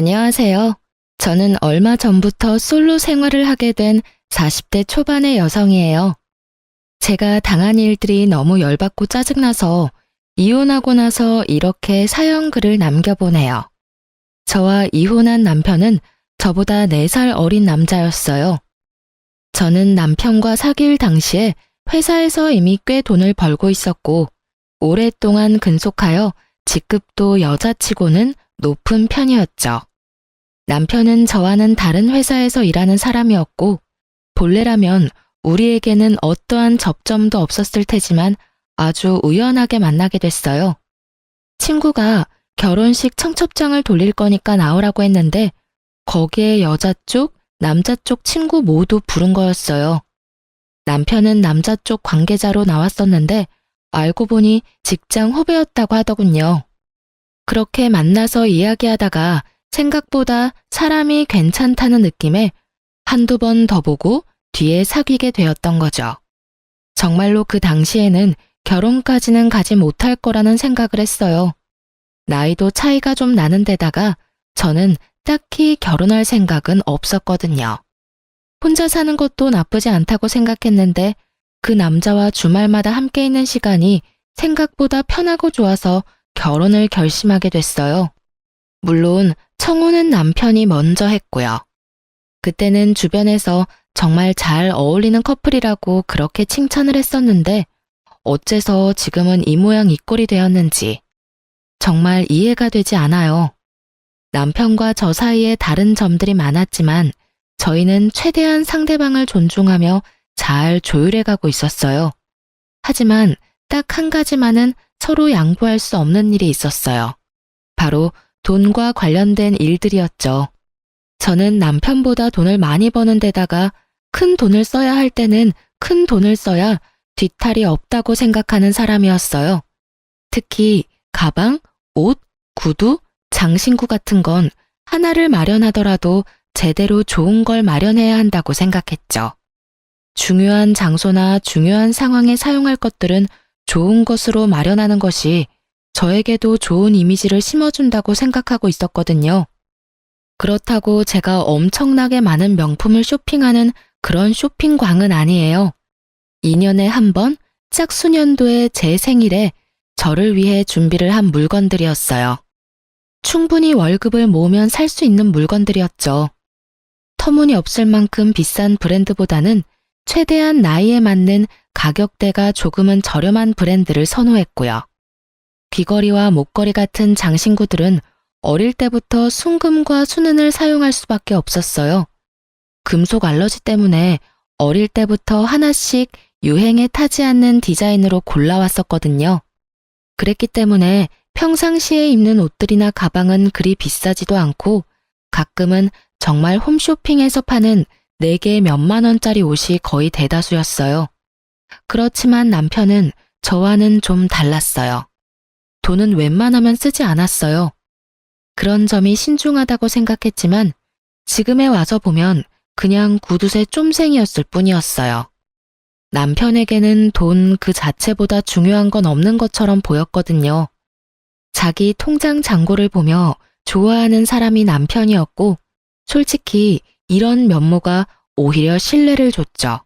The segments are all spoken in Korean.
안녕하세요. 저는 얼마 전부터 솔로 생활을 하게 된 40대 초반의 여성이에요. 제가 당한 일들이 너무 열받고 짜증나서 이혼하고 나서 이렇게 사연 글을 남겨보네요. 저와 이혼한 남편은 저보다 4살 어린 남자였어요. 저는 남편과 사귈 당시에 회사에서 이미 꽤 돈을 벌고 있었고 오랫동안 근속하여 직급도 여자치고는 높은 편이었죠. 남편은 저와는 다른 회사에서 일하는 사람이었고 본래라면 우리에게는 어떠한 접점도 없었을 테지만 아주 우연하게 만나게 됐어요. 친구가 결혼식 청첩장을 돌릴 거니까 나오라고 했는데 거기에 여자 쪽, 남자 쪽 친구 모두 부른 거였어요. 남편은 남자 쪽 관계자로 나왔었는데 알고 보니 직장 후배였다고 하더군요. 그렇게 만나서 이야기하다가 생각보다 사람이 괜찮다는 느낌에 한두 번 더 보고 뒤에 사귀게 되었던 거죠. 정말로 그 당시에는 결혼까지는 가지 못할 거라는 생각을 했어요. 나이도 차이가 좀 나는 데다가 저는 딱히 결혼할 생각은 없었거든요. 혼자 사는 것도 나쁘지 않다고 생각했는데 그 남자와 주말마다 함께 있는 시간이 생각보다 편하고 좋아서 결혼을 결심하게 됐어요. 물론 청혼은 남편이 먼저 했고요. 그때는 주변에서 정말 잘 어울리는 커플이라고 그렇게 칭찬을 했었는데 어째서 지금은 이 모양 이 꼴이 되었는지 정말 이해가 되지 않아요. 남편과 저 사이에 다른 점들이 많았지만 저희는 최대한 상대방을 존중하며 잘 조율해 가고 있었어요. 하지만 딱 한 가지만은 서로 양보할 수 없는 일이 있었어요. 바로 돈과 관련된 일들이었죠. 저는 남편보다 돈을 많이 버는 데다가 큰 돈을 써야 할 때는 큰 돈을 써야 뒤탈이 없다고 생각하는 사람이었어요. 특히 가방, 옷, 구두, 장신구 같은 건 하나를 마련하더라도 제대로 좋은 걸 마련해야 한다고 생각했죠. 중요한 장소나 중요한 상황에 사용할 것들은 좋은 것으로 마련하는 것이 저에게도 좋은 이미지를 심어준다고 생각하고 있었거든요. 그렇다고 제가 엄청나게 많은 명품을 쇼핑하는 그런 쇼핑광은 아니에요. 2년에 한 번 짝수년도에 제 생일에 저를 위해 준비를 한 물건들이었어요. 충분히 월급을 모으면 살 수 있는 물건들이었죠. 터무니없을 만큼 비싼 브랜드보다는 최대한 나이에 맞는 가격대가 조금은 저렴한 브랜드를 선호했고요. 귀걸이와 목걸이 같은 장신구들은 어릴 때부터 순금과 순은을 사용할 수밖에 없었어요. 금속 알러지 때문에 어릴 때부터 하나씩 유행에 타지 않는 디자인으로 골라왔었거든요. 그랬기 때문에 평상시에 입는 옷들이나 가방은 그리 비싸지도 않고 가끔은 정말 홈쇼핑에서 파는 4개 몇만 원짜리 옷이 거의 대다수였어요. 그렇지만 남편은 저와는 좀 달랐어요. 돈은 웬만하면 쓰지 않았어요. 그런 점이 신중하다고 생각했지만 지금에 와서 보면 그냥 구두쇠 쫌생이었을 뿐이었어요. 남편에게는 돈 그 자체보다 중요한 건 없는 것처럼 보였거든요. 자기 통장 잔고를 보며 좋아하는 사람이 남편이었고 솔직히 이런 면모가 오히려 신뢰를 줬죠.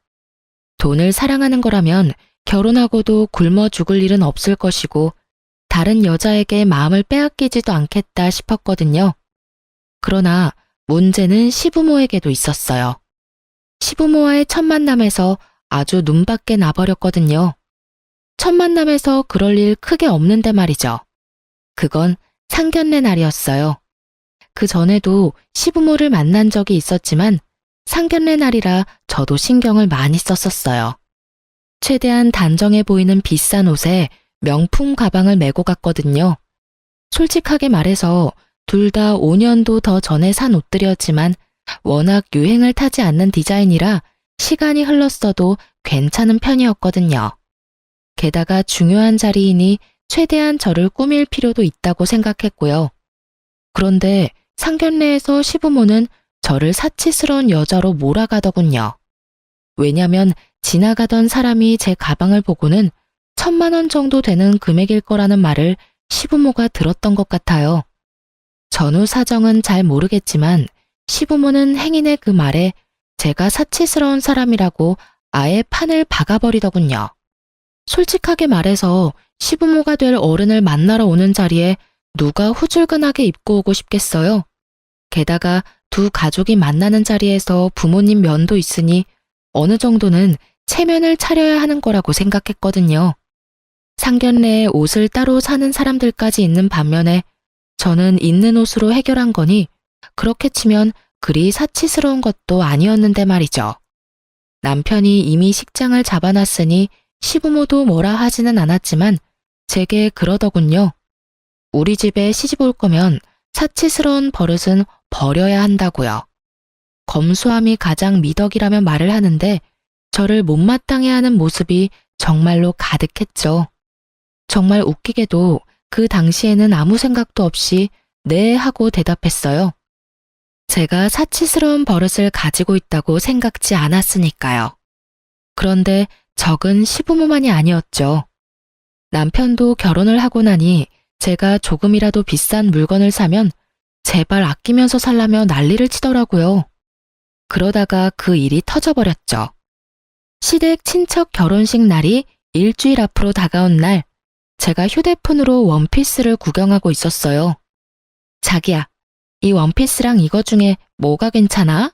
돈을 사랑하는 거라면 결혼하고도 굶어 죽을 일은 없을 것이고 다른 여자에게 마음을 빼앗기지도 않겠다 싶었거든요. 그러나 문제는 시부모에게도 있었어요. 시부모와의 첫 만남에서 아주 눈밖에 나버렸거든요. 첫 만남에서 그럴 일 크게 없는데 말이죠. 그건 상견례 날이었어요. 그 전에도 시부모를 만난 적이 있었지만 상견례 날이라 저도 신경을 많이 썼었어요. 최대한 단정해 보이는 비싼 옷에 명품 가방을 메고 갔거든요. 솔직하게 말해서 둘 다 5년도 더 전에 산 옷들이었지만 워낙 유행을 타지 않는 디자인이라 시간이 흘렀어도 괜찮은 편이었거든요. 게다가 중요한 자리이니 최대한 저를 꾸밀 필요도 있다고 생각했고요. 그런데 상견례에서 시부모는 저를 사치스러운 여자로 몰아가더군요. 왜냐면 지나가던 사람이 제 가방을 보고는 1,000만 원 정도 되는 금액일 거라는 말을 시부모가 들었던 것 같아요. 전후 사정은 잘 모르겠지만 시부모는 행인의 그 말에 제가 사치스러운 사람이라고 아예 판을 박아버리더군요. 솔직하게 말해서 시부모가 될 어른을 만나러 오는 자리에 누가 후줄근하게 입고 오고 싶겠어요? 게다가 두 가족이 만나는 자리에서 부모님 면도 있으니 어느 정도는 체면을 차려야 하는 거라고 생각했거든요. 상견례에 옷을 따로 사는 사람들까지 있는 반면에 저는 있는 옷으로 해결한 거니 그렇게 치면 그리 사치스러운 것도 아니었는데 말이죠. 남편이 이미 식장을 잡아놨으니 시부모도 뭐라 하지는 않았지만 제게 그러더군요. 우리 집에 시집 올 거면 사치스러운 버릇은 버려야 한다고요. 검소함이 가장 미덕이라면 말을 하는데 저를 못마땅해 하는 모습이 정말로 가득했죠. 정말 웃기게도 그 당시에는 아무 생각도 없이 네 하고 대답했어요. 제가 사치스러운 버릇을 가지고 있다고 생각지 않았으니까요. 그런데 적은 시부모만이 아니었죠. 남편도 결혼을 하고 나니 제가 조금이라도 비싼 물건을 사면 제발 아끼면서 살라며 난리를 치더라고요. 그러다가 그 일이 터져버렸죠. 시댁 친척 결혼식 날이 일주일 앞으로 다가온 날, 제가 휴대폰으로 원피스를 구경하고 있었어요. 자기야, 이 원피스랑 이거 중에 뭐가 괜찮아?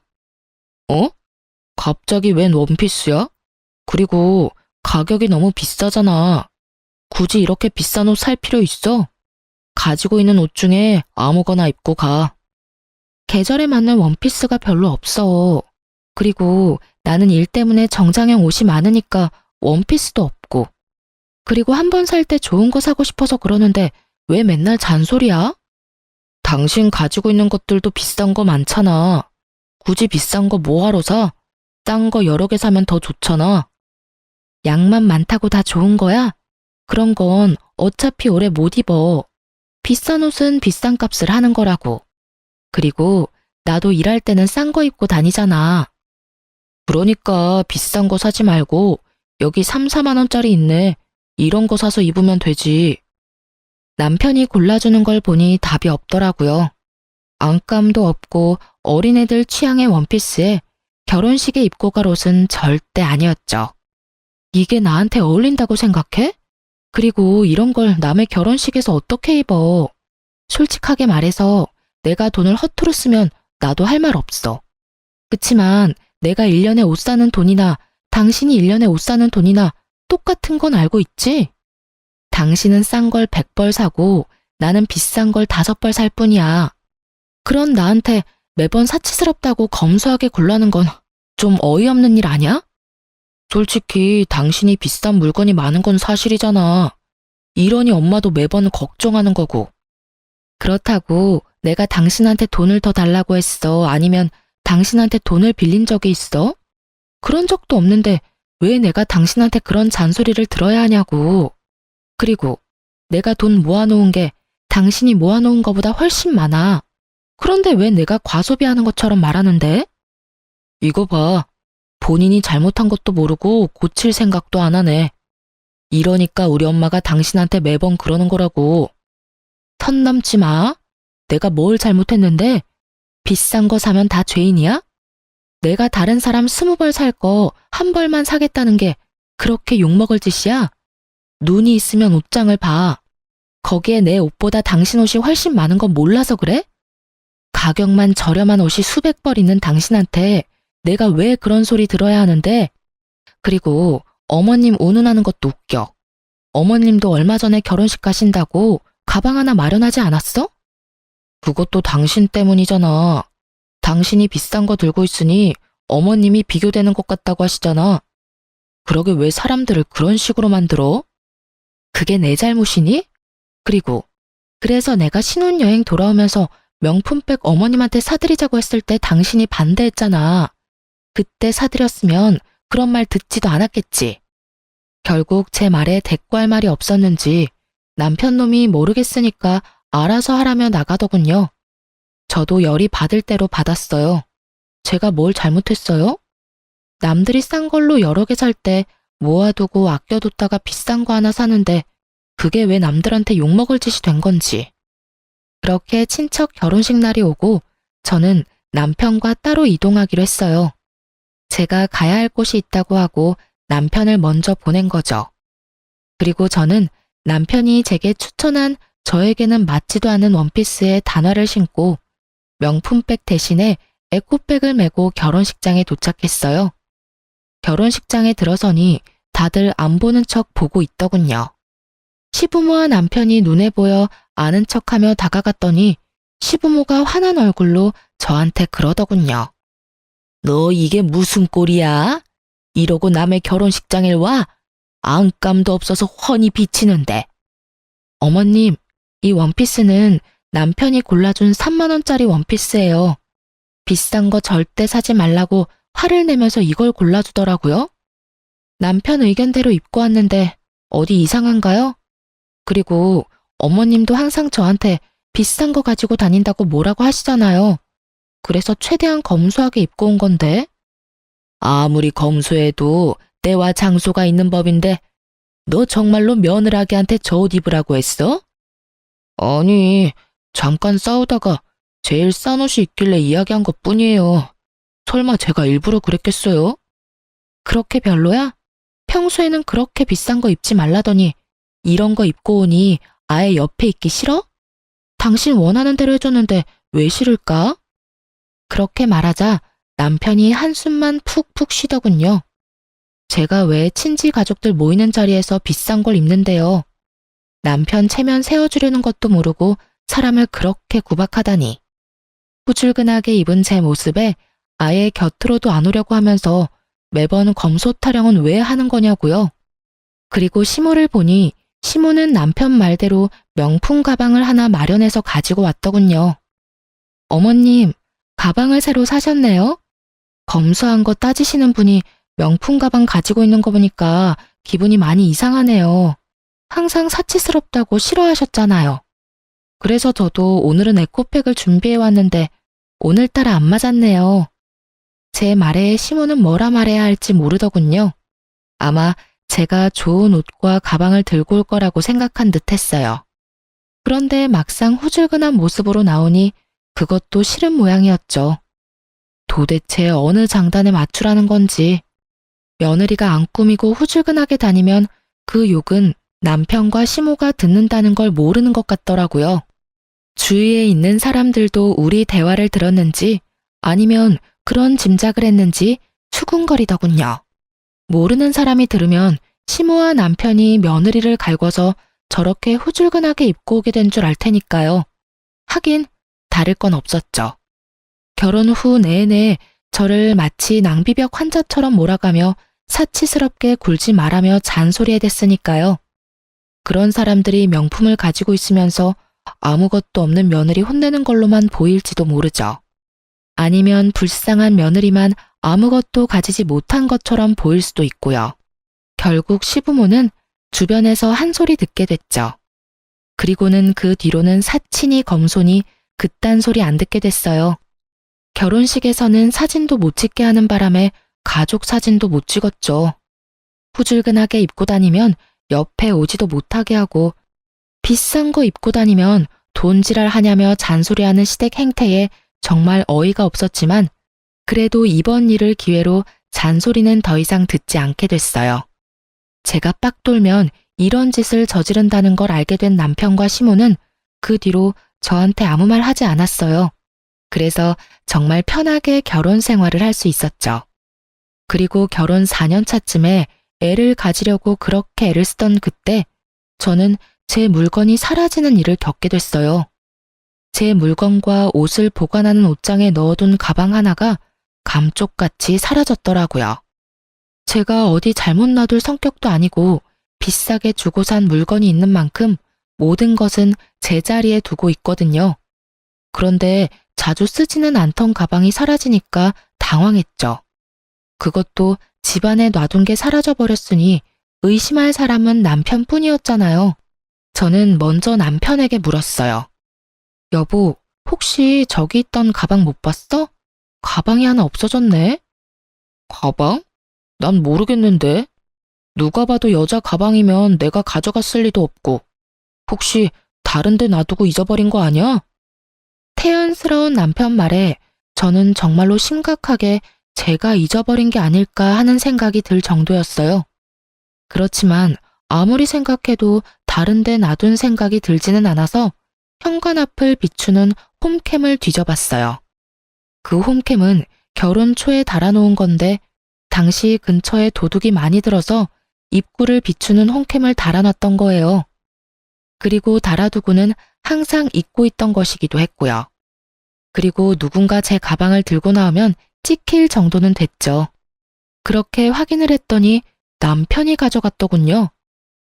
어? 갑자기 웬 원피스야? 그리고 가격이 너무 비싸잖아. 굳이 이렇게 비싼 옷 살 필요 있어? 가지고 있는 옷 중에 아무거나 입고 가. 계절에 맞는 원피스가 별로 없어. 그리고 나는 일 때문에 정장형 옷이 많으니까 원피스도 없고. 그리고 한 번 살 때 좋은 거 사고 싶어서 그러는데 왜 맨날 잔소리야? 당신 가지고 있는 것들도 비싼 거 많잖아. 굳이 비싼 거 뭐하러 사? 싼 거 여러 개 사면 더 좋잖아. 양만 많다고 다 좋은 거야? 그런 건 어차피 오래 못 입어. 비싼 옷은 비싼 값을 하는 거라고. 그리고 나도 일할 때는 싼 거 입고 다니잖아. 그러니까 비싼 거 사지 말고 여기 3, 4만 원짜리 있네. 이런 거 사서 입으면 되지. 남편이 골라주는 걸 보니 답이 없더라고요. 안감도 없고 어린애들 취향의 원피스에 결혼식에 입고 갈 옷은 절대 아니었죠. 이게 나한테 어울린다고 생각해? 그리고 이런 걸 남의 결혼식에서 어떻게 입어? 솔직하게 말해서 내가 돈을 허투루 쓰면 나도 할 말 없어. 그치만 내가 1년에 옷 사는 돈이나 당신이 1년에 옷 사는 돈이나 똑같은 건 알고 있지? 당신은 싼 걸 100벌 사고 나는 비싼 걸 5벌 살 뿐이야. 그런 나한테 매번 사치스럽다고 검소하게 굴라는 건 좀 어이없는 일 아니야? 솔직히 당신이 비싼 물건이 많은 건 사실이잖아. 이러니 엄마도 매번 걱정하는 거고. 그렇다고 내가 당신한테 돈을 더 달라고 했어? 아니면 당신한테 돈을 빌린 적이 있어? 그런 적도 없는데 왜 내가 당신한테 그런 잔소리를 들어야 하냐고. 그리고 내가 돈 모아놓은 게 당신이 모아놓은 거보다 훨씬 많아. 그런데 왜 내가 과소비하는 것처럼 말하는데? 이거 봐. 본인이 잘못한 것도 모르고 고칠 생각도 안 하네. 이러니까 우리 엄마가 당신한테 매번 그러는 거라고. 선 넘지 마. 내가 뭘 잘못했는데? 비싼 거 사면 다 죄인이야? 내가 다른 사람 20벌 살 거 한 벌만 사겠다는 게 그렇게 욕먹을 짓이야? 눈이 있으면 옷장을 봐. 거기에 내 옷보다 당신 옷이 훨씬 많은 건 몰라서 그래? 가격만 저렴한 옷이 수백 벌 있는 당신한테 내가 왜 그런 소리 들어야 하는데? 그리고 어머님 운운하는 것도 웃겨. 어머님도 얼마 전에 결혼식 가신다고 가방 하나 마련하지 않았어? 그것도 당신 때문이잖아. 당신이 비싼 거 들고 있으니 어머님이 비교되는 것 같다고 하시잖아. 그러게 왜 사람들을 그런 식으로 만들어? 그게 내 잘못이니? 그리고 그래서 내가 신혼여행 돌아오면서 명품백 어머님한테 사드리자고 했을 때 당신이 반대했잖아. 그때 사드렸으면 그런 말 듣지도 않았겠지. 결국 제 말에 대꾸할 말이 없었는지 남편 놈이 모르겠으니까 알아서 하라며 나가더군요. 저도 열이 받을 대로 받았어요. 제가 뭘 잘못했어요? 남들이 싼 걸로 여러 개 살 때 모아두고 아껴뒀다가 비싼 거 하나 사는데 그게 왜 남들한테 욕먹을 짓이 된 건지. 그렇게 친척 결혼식 날이 오고 저는 남편과 따로 이동하기로 했어요. 제가 가야 할 곳이 있다고 하고 남편을 먼저 보낸 거죠. 그리고 저는 남편이 제게 추천한 저에게는 맞지도 않은 원피스에 단화를 신고 명품백 대신에 에코백을 메고 결혼식장에 도착했어요. 결혼식장에 들어서니 다들 안 보는 척 보고 있더군요. 시부모와 남편이 눈에 보여 아는 척하며 다가갔더니 시부모가 화난 얼굴로 저한테 그러더군요. 너 이게 무슨 꼴이야? 이러고 남의 결혼식장에 와? 안감도 없어서 훤히 비치는데. 어머님, 이 원피스는 남편이 골라준 3만 원짜리 원피스예요. 비싼 거 절대 사지 말라고 화를 내면서 이걸 골라주더라고요. 남편 의견대로 입고 왔는데 어디 이상한가요? 그리고 어머님도 항상 저한테 비싼 거 가지고 다닌다고 뭐라고 하시잖아요. 그래서 최대한 검소하게 입고 온 건데. 아무리 검소해도 때와 장소가 있는 법인데 너 정말로 며느라기한테 저 옷 입으라고 했어? 아니, 잠깐 싸우다가 제일 싼 옷이 있길래 이야기한 것뿐이에요. 설마 제가 일부러 그랬겠어요? 그렇게 별로야? 평소에는 그렇게 비싼 거 입지 말라더니 이런 거 입고 오니 아예 옆에 있기 싫어? 당신 원하는 대로 해줬는데 왜 싫을까? 그렇게 말하자 남편이 한숨만 푹푹 쉬더군요. 제가 왜 친지 가족들 모이는 자리에서 비싼 걸 입는데요. 남편 체면 세워주려는 것도 모르고 사람을 그렇게 구박하다니. 후줄근하게 입은 제 모습에 아예 곁으로도 안 오려고 하면서 매번 검소 타령은 왜 하는 거냐고요. 그리고 시모를 보니 시모는 남편 말대로 명품 가방을 하나 마련해서 가지고 왔더군요. 어머님, 가방을 새로 사셨네요? 검소한 거 따지시는 분이 명품 가방 가지고 있는 거 보니까 기분이 많이 이상하네요. 항상 사치스럽다고 싫어하셨잖아요. 그래서 저도 오늘은 에코백을 준비해 왔는데 오늘따라 안 맞았네요. 제 말에 시모는 뭐라 말해야 할지 모르더군요. 아마 제가 좋은 옷과 가방을 들고 올 거라고 생각한 듯 했어요. 그런데 막상 후줄근한 모습으로 나오니 그것도 싫은 모양이었죠. 도대체 어느 장단에 맞추라는 건지. 며느리가 안 꾸미고 후줄근하게 다니면 그 욕은 남편과 시모가 듣는다는 걸 모르는 것 같더라고요. 주위에 있는 사람들도 우리 대화를 들었는지 아니면 그런 짐작을 했는지 수군거리더군요. 모르는 사람이 들으면 시모와 남편이 며느리를 갈궈서 저렇게 후줄근하게 입고 오게 된 줄 알 테니까요. 하긴 다를 건 없었죠. 결혼 후 내내 저를 마치 낭비벽 환자처럼 몰아가며 사치스럽게 굴지 말라며 잔소리해댔으니까요. 그런 사람들이 명품을 가지고 있으면서 아무것도 없는 며느리 혼내는 걸로만 보일지도 모르죠. 아니면 불쌍한 며느리만 아무것도 가지지 못한 것처럼 보일 수도 있고요. 결국 시부모는 주변에서 한 소리 듣게 됐죠. 그리고는 그 뒤로는 사치니 검소니 그딴 소리 안 듣게 됐어요. 결혼식에서는 사진도 못 찍게 하는 바람에 가족 사진도 못 찍었죠. 후줄근하게 입고 다니면 옆에 오지도 못하게 하고 비싼 거 입고 다니면 돈지랄 하냐며 잔소리하는 시댁 행태에 정말 어이가 없었지만 그래도 이번 일을 기회로 잔소리는 더 이상 듣지 않게 됐어요. 제가 빡 돌면 이런 짓을 저지른다는 걸 알게 된 남편과 시모는 그 뒤로 저한테 아무 말 하지 않았어요. 그래서 정말 편하게 결혼 생활을 할 수 있었죠. 그리고 결혼 4년 차쯤에 애를 가지려고 그렇게 애를 쓰던 그때 저는 제 물건이 사라지는 일을 겪게 됐어요. 제 물건과 옷을 보관하는 옷장에 넣어둔 가방 하나가 감쪽같이 사라졌더라고요. 제가 어디 잘못 놔둘 성격도 아니고 비싸게 주고 산 물건이 있는 만큼 모든 것은 제자리에 두고 있거든요. 그런데 자주 쓰지는 않던 가방이 사라지니까 당황했죠. 그것도 집안에 놔둔 게 사라져버렸으니 의심할 사람은 남편뿐이었잖아요. 저는 먼저 남편에게 물었어요. 여보, 혹시 저기 있던 가방 못 봤어? 가방이 하나 없어졌네. 가방? 난 모르겠는데. 누가 봐도 여자 가방이면 내가 가져갔을 리도 없고. 혹시 다른 데 놔두고 잊어버린 거 아니야? 태연스러운 남편 말에 저는 정말로 심각하게 제가 잊어버린 게 아닐까 하는 생각이 들 정도였어요. 그렇지만 아무리 생각해도 다른 데 놔둔 생각이 들지는 않아서 현관 앞을 비추는 홈캠을 뒤져봤어요. 그 홈캠은 결혼 초에 달아놓은 건데 당시 근처에 도둑이 많이 들어서 입구를 비추는 홈캠을 달아놨던 거예요. 그리고 달아두고는 항상 잊고 있던 것이기도 했고요. 그리고 누군가 제 가방을 들고 나오면 찍힐 정도는 됐죠. 그렇게 확인을 했더니 남편이 가져갔더군요.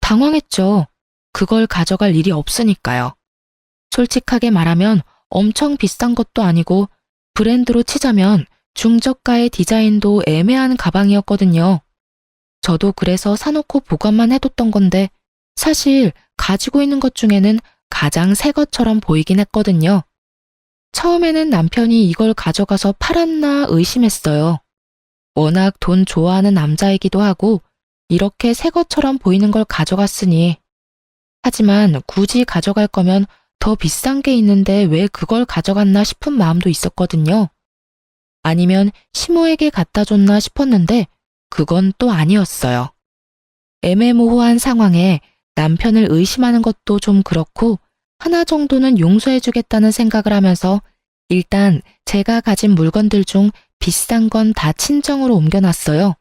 당황했죠. 그걸 가져갈 일이 없으니까요. 솔직하게 말하면 엄청 비싼 것도 아니고 브랜드로 치자면 중저가의 디자인도 애매한 가방이었거든요. 저도 그래서 사놓고 보관만 해뒀던 건데 사실 가지고 있는 것 중에는 가장 새 것처럼 보이긴 했거든요. 처음에는 남편이 이걸 가져가서 팔았나 의심했어요. 워낙 돈 좋아하는 남자이기도 하고 이렇게 새 것처럼 보이는 걸 가져갔으니. 하지만 굳이 가져갈 거면 더 비싼 게 있는데 왜 그걸 가져갔나 싶은 마음도 있었거든요. 아니면 시모에게 갖다 줬나 싶었는데 그건 또 아니었어요. 애매모호한 상황에 남편을 의심하는 것도 좀 그렇고 하나 정도는 용서해주겠다는 생각을 하면서 일단 제가 가진 물건들 중 비싼 건 다 친정으로 옮겨놨어요.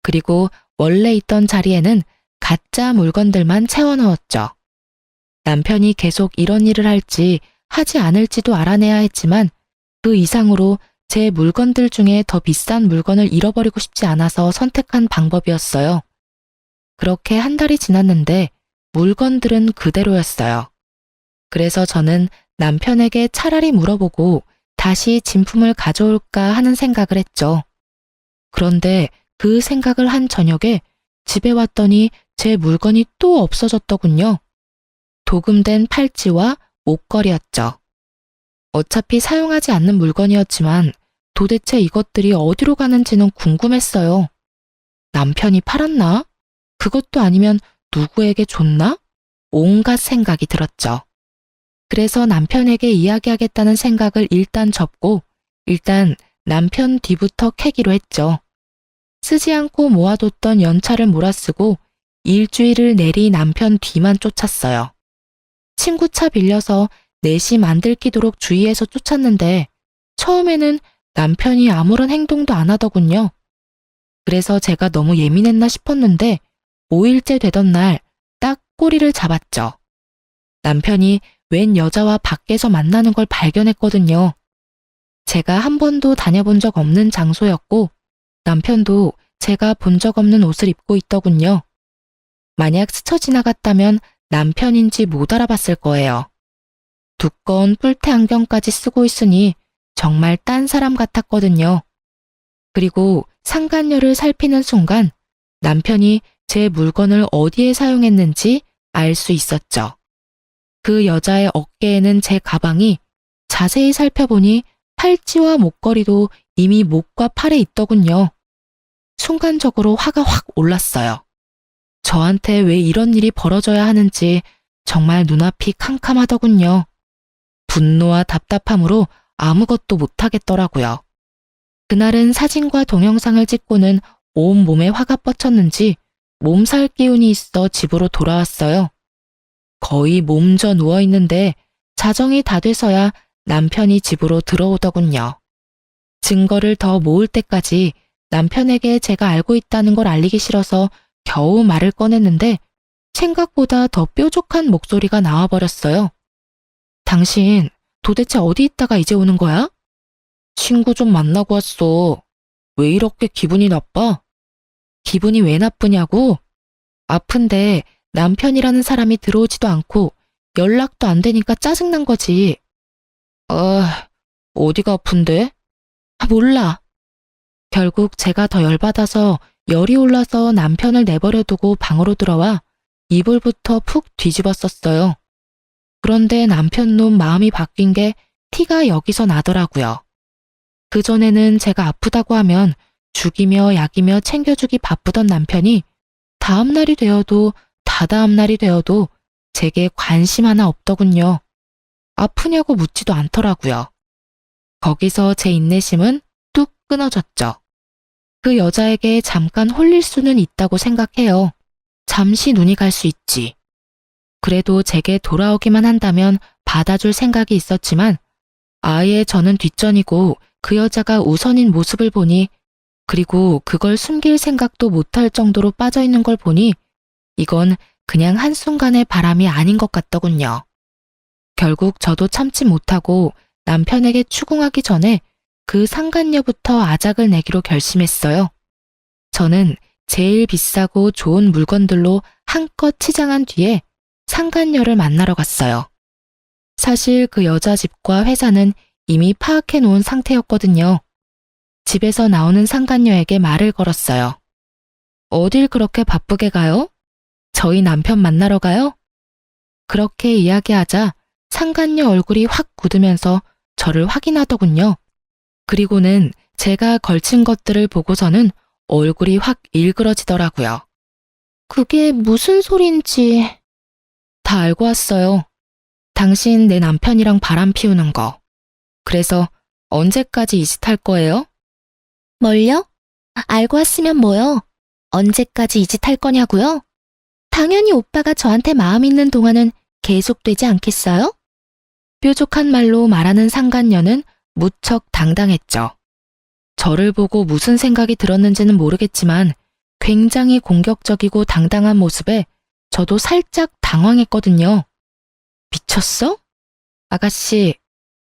그리고 원래 있던 자리에는 가짜 물건들만 채워넣었죠. 남편이 계속 이런 일을 할지 하지 않을지도 알아내야 했지만 그 이상으로 제 물건들 중에 더 비싼 물건을 잃어버리고 싶지 않아서 선택한 방법이었어요. 그렇게 한 달이 지났는데 물건들은 그대로였어요. 그래서 저는 남편에게 차라리 물어보고 다시 진품을 가져올까 하는 생각을 했죠. 그런데 그 생각을 한 저녁에 집에 왔더니 제 물건이 또 없어졌더군요. 도금된 팔찌와 목걸이였죠. 어차피 사용하지 않는 물건이었지만 도대체 이것들이 어디로 가는지는 궁금했어요. 남편이 팔았나? 그것도 아니면 누구에게 줬나? 온갖 생각이 들었죠. 그래서 남편에게 이야기하겠다는 생각을 일단 접고 일단 남편 뒤부터 캐기로 했죠. 쓰지 않고 모아뒀던 연차를 몰아쓰고 일주일을 내리 남편 뒤만 쫓았어요. 친구 차 빌려서 내심 안 들키도록 주의해서 쫓았는데 처음에는 남편이 아무런 행동도 안 하더군요. 그래서 제가 너무 예민했나 싶었는데 5일째 되던 날 딱 꼬리를 잡았죠. 남편이 웬 여자와 밖에서 만나는 걸 발견했거든요. 제가 한 번도 다녀본 적 없는 장소였고 남편도 제가 본 적 없는 옷을 입고 있더군요. 만약 스쳐 지나갔다면 남편인지 못 알아봤을 거예요. 두꺼운 뿔테 안경까지 쓰고 있으니 정말 딴 사람 같았거든요. 그리고 상간녀를 살피는 순간 남편이 제 물건을 어디에 사용했는지 알 수 있었죠. 그 여자의 어깨에는 제 가방이 자세히 살펴보니 팔찌와 목걸이도 이미 목과 팔에 있더군요. 순간적으로 화가 확 올랐어요. 저한테 왜 이런 일이 벌어져야 하는지 정말 눈앞이 캄캄하더군요. 분노와 답답함으로 아무것도 못하겠더라고요. 그날은 사진과 동영상을 찍고는 온몸에 화가 뻗쳤는지 몸살 기운이 있어 집으로 돌아왔어요. 거의 몸져 누워있는데 자정이 다 돼서야 남편이 집으로 들어오더군요. 증거를 더 모을 때까지 남편에게 제가 알고 있다는 걸 알리기 싫어서 겨우 말을 꺼냈는데 생각보다 더 뾰족한 목소리가 나와버렸어요. 당신 도대체 어디 있다가 이제 오는 거야? 친구 좀 만나고 왔어. 왜 이렇게 기분이 나빠? 기분이 왜 나쁘냐고? 아픈데 남편이라는 사람이 들어오지도 않고 연락도 안 되니까 짜증난 거지. 어디가 아픈데? 몰라. 결국 제가 더 열받아서 열이 올라서 남편을 내버려두고 방으로 들어와 이불부터 푹 뒤집었었어요. 그런데 남편 놈 마음이 바뀐 게 티가 여기서 나더라고요. 그전에는 제가 아프다고 하면 죽이며 약이며 챙겨주기 바쁘던 남편이 다음 날이 되어도 다다음 날이 되어도 제게 관심 하나 없더군요. 아프냐고 묻지도 않더라고요. 거기서 제 인내심은 뚝 끊어졌죠. 그 여자에게 잠깐 홀릴 수는 있다고 생각해요. 잠시 눈이 갈 수 있지. 그래도 제게 돌아오기만 한다면 받아줄 생각이 있었지만 아예 저는 뒷전이고 그 여자가 우선인 모습을 보니, 그리고 그걸 숨길 생각도 못할 정도로 빠져있는 걸 보니 이건 그냥 한순간의 바람이 아닌 것 같더군요. 결국 저도 참지 못하고 남편에게 추궁하기 전에 그 상간녀부터 아작을 내기로 결심했어요. 저는 제일 비싸고 좋은 물건들로 한껏 치장한 뒤에 상간녀를 만나러 갔어요. 사실 그 여자 집과 회사는 이미 파악해 놓은 상태였거든요. 집에서 나오는 상간녀에게 말을 걸었어요. 어딜 그렇게 바쁘게 가요? 저희 남편 만나러 가요? 그렇게 이야기하자 상간녀 얼굴이 확 굳으면서 저를 확인하더군요. 그리고는 제가 걸친 것들을 보고서는 얼굴이 확 일그러지더라고요. 그게 무슨 소린지 다 알고 왔어요. 당신 내 남편이랑 바람 피우는 거. 그래서 언제까지 이 짓 할 거예요? 뭘요? 알고 왔으면 뭐요? 언제까지 이 짓 할 거냐고요? 당연히 오빠가 저한테 마음 있는 동안은 계속되지 않겠어요? 뾰족한 말로 말하는 상간녀는 무척 당당했죠. 저를 보고 무슨 생각이 들었는지는 모르겠지만 굉장히 공격적이고 당당한 모습에 저도 살짝 당황했거든요. 미쳤어? 아가씨,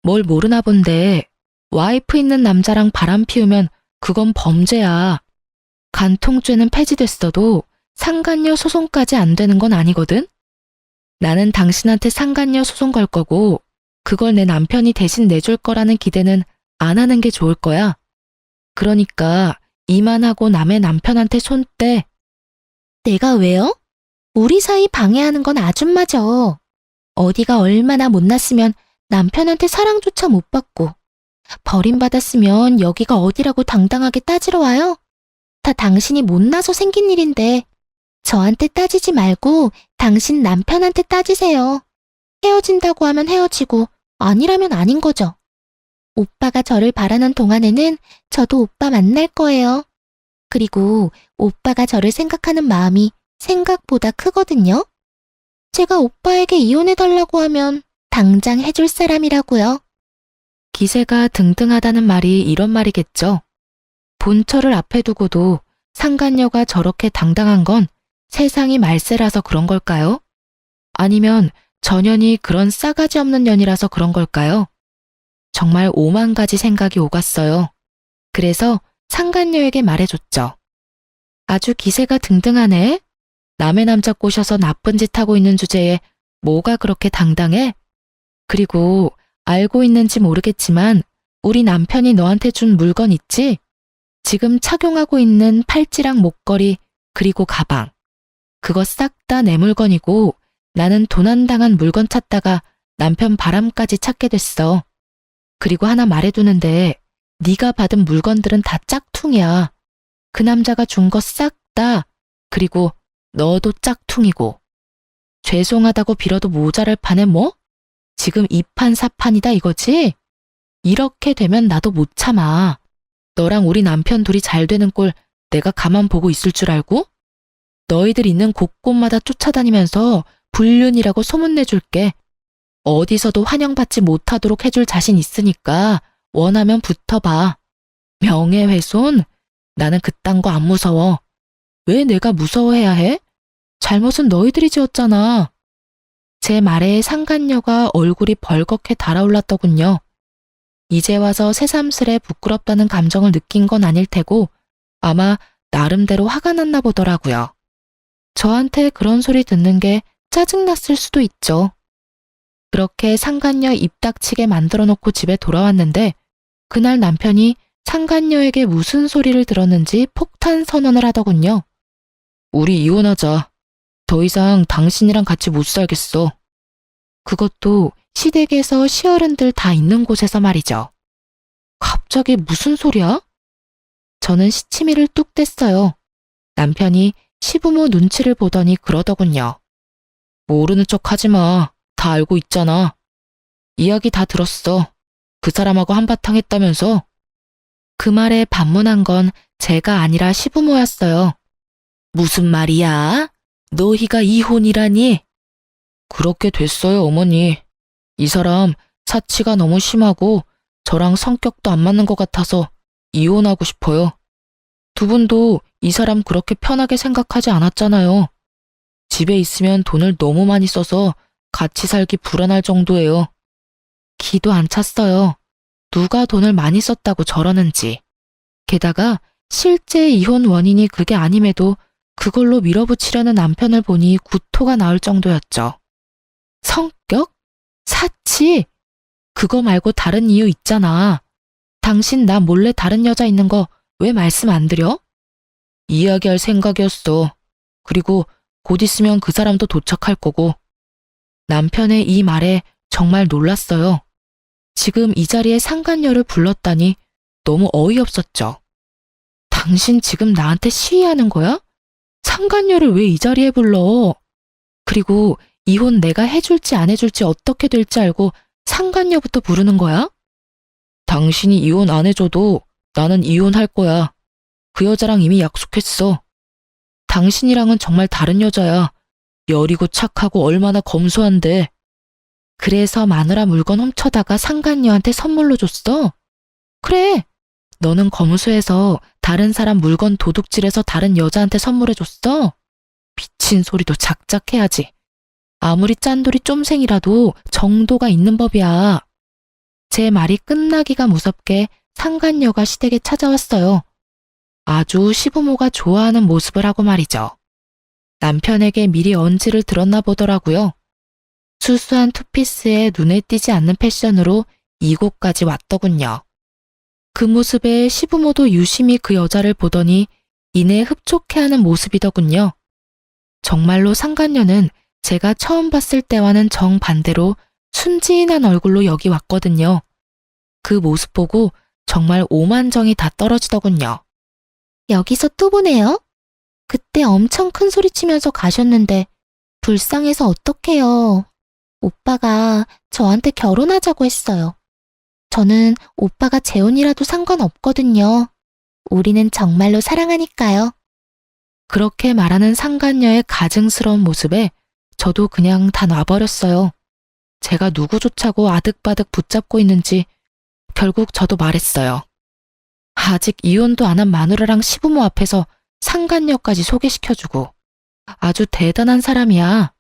뭘 모르나 본데 와이프 있는 남자랑 바람 피우면 그건 범죄야. 간통죄는 폐지됐어도 상간녀 소송까지 안 되는 건 아니거든? 나는 당신한테 상간녀 소송 걸 거고 그걸 내 남편이 대신 내줄 거라는 기대는 안 하는 게 좋을 거야. 그러니까 이만하고 남의 남편한테 손 떼. 내가 왜요? 우리 사이 방해하는 건 아줌마죠. 어디가 얼마나 못났으면 남편한테 사랑조차 못 받고 버림받았으면 여기가 어디라고 당당하게 따지러 와요? 다 당신이 못나서 생긴 일인데 저한테 따지지 말고 당신 남편한테 따지세요. 헤어진다고 하면 헤어지고 아니라면 아닌 거죠. 오빠가 저를 바라는 동안에는 저도 오빠 만날 거예요. 그리고 오빠가 저를 생각하는 마음이 생각보다 크거든요. 제가 오빠에게 이혼해달라고 하면 당장 해줄 사람이라고요. 기세가 등등하다는 말이 이런 말이겠죠. 본처를 앞에 두고도 상간녀가 저렇게 당당한 건 세상이 말세라서 그런 걸까요? 아니면 전연이 그런 싸가지 없는 년이라서 그런 걸까요? 정말 오만 가지 생각이 오갔어요. 그래서 상간녀에게 말해줬죠. 아주 기세가 등등하네. 남의 남자 꼬셔서 나쁜 짓 하고 있는 주제에 뭐가 그렇게 당당해? 그리고 알고 있는지 모르겠지만 우리 남편이 너한테 준 물건 있지? 지금 착용하고 있는 팔찌랑 목걸이 그리고 가방. 그거 싹 다 내 물건이고 나는 도난당한 물건 찾다가 남편 바람까지 찾게 됐어. 그리고 하나 말해두는데 네가 받은 물건들은 다 짝퉁이야. 그 남자가 준 거 싹 다. 그리고 너도 짝퉁이고. 죄송하다고 빌어도 모자랄 판에 뭐? 지금 이판사판이다 이거지? 이렇게 되면 나도 못 참아. 너랑 우리 남편 둘이 잘 되는 꼴 내가 가만 보고 있을 줄 알고? 너희들 있는 곳곳마다 쫓아다니면서 불륜이라고 소문내줄게. 어디서도 환영받지 못하도록 해줄 자신 있으니까 원하면 붙어봐. 명예훼손? 나는 그딴 거 안 무서워. 왜 내가 무서워해야 해? 잘못은 너희들이 지었잖아. 제 말에 상간녀가 얼굴이 벌겋게 달아올랐더군요. 이제 와서 새삼스레 부끄럽다는 감정을 느낀 건 아닐 테고 아마 나름대로 화가 났나 보더라고요. 저한테 그런 소리 듣는 게 짜증났을 수도 있죠. 그렇게 상간녀 입 닥치게 만들어 놓고 집에 돌아왔는데 그날 남편이 상간녀에게 무슨 소리를 들었는지 폭탄 선언을 하더군요. 우리 이혼하자. 더 이상 당신이랑 같이 못 살겠어. 그것도 시댁에서 시어른들 다 있는 곳에서 말이죠. 갑자기 무슨 소리야? 저는 시치미를 뚝 뗐어요. 남편이 시부모 눈치를 보더니 그러더군요. 모르는 척 하지 마. 다 알고 있잖아. 이야기 다 들었어. 그 사람하고 한바탕 했다면서? 그 말에 반문한 건 제가 아니라 시부모였어요. 무슨 말이야? 너희가 이혼이라니? 그렇게 됐어요, 어머니. 이 사람 사치가 너무 심하고 저랑 성격도 안 맞는 것 같아서 이혼하고 싶어요. 두 분도 이 사람 그렇게 편하게 생각하지 않았잖아요. 집에 있으면 돈을 너무 많이 써서 같이 살기 불안할 정도예요. 기도 안 찼어요. 누가 돈을 많이 썼다고 저러는지. 게다가 실제 이혼 원인이 그게 아님에도 그걸로 밀어붙이려는 남편을 보니 구토가 나올 정도였죠. 성격? 사치? 그거 말고 다른 이유 있잖아. 당신 나 몰래 다른 여자 있는 거 왜 말씀 안 드려? 이야기할 생각이었어. 그리고 곧 있으면 그 사람도 도착할 거고. 남편의 이 말에 정말 놀랐어요. 지금 이 자리에 상간녀를 불렀다니 너무 어이없었죠. 당신 지금 나한테 시위하는 거야? 상간녀를 왜 이 자리에 불러? 그리고 이혼 내가 해줄지 안 해줄지 어떻게 될지 알고 상간녀부터 부르는 거야? 당신이 이혼 안 해줘도 나는 이혼할 거야. 그 여자랑 이미 약속했어. 당신이랑은 정말 다른 여자야. 여리고 착하고 얼마나 검소한데. 그래서 마누라 물건 훔쳐다가 상간녀한테 선물로 줬어? 그래. 너는 검소해서 다른 사람 물건 도둑질해서 다른 여자한테 선물해줬어? 미친 소리도 작작 해야지. 아무리 짠돌이 쫌생이라도 정도가 있는 법이야. 제 말이 끝나기가 무섭게 상간녀가 시댁에 찾아왔어요. 아주 시부모가 좋아하는 모습을 하고 말이죠. 남편에게 미리 언지를 들었나 보더라고요. 수수한 투피스에 눈에 띄지 않는 패션으로 이곳까지 왔더군요. 그 모습에 시부모도 유심히 그 여자를 보더니 이내 흡족해하는 모습이더군요. 정말로 상간녀는 제가 처음 봤을 때와는 정반대로 순진한 얼굴로 여기 왔거든요. 그 모습 보고 정말 오만정이 다 떨어지더군요. 여기서 또 보네요? 그때 엄청 큰 소리 치면서 가셨는데 불쌍해서 어떡해요. 오빠가 저한테 결혼하자고 했어요. 저는 오빠가 재혼이라도 상관없거든요. 우리는 정말로 사랑하니까요. 그렇게 말하는 상간녀의 가증스러운 모습에 저도 그냥 다 놔버렸어요. 제가 누구 좋자고 아득바득 붙잡고 있는지 결국 저도 말했어요. 아직 이혼도 안 한 마누라랑 시부모 앞에서 상간녀까지 소개시켜주고. 아주 대단한 사람이야.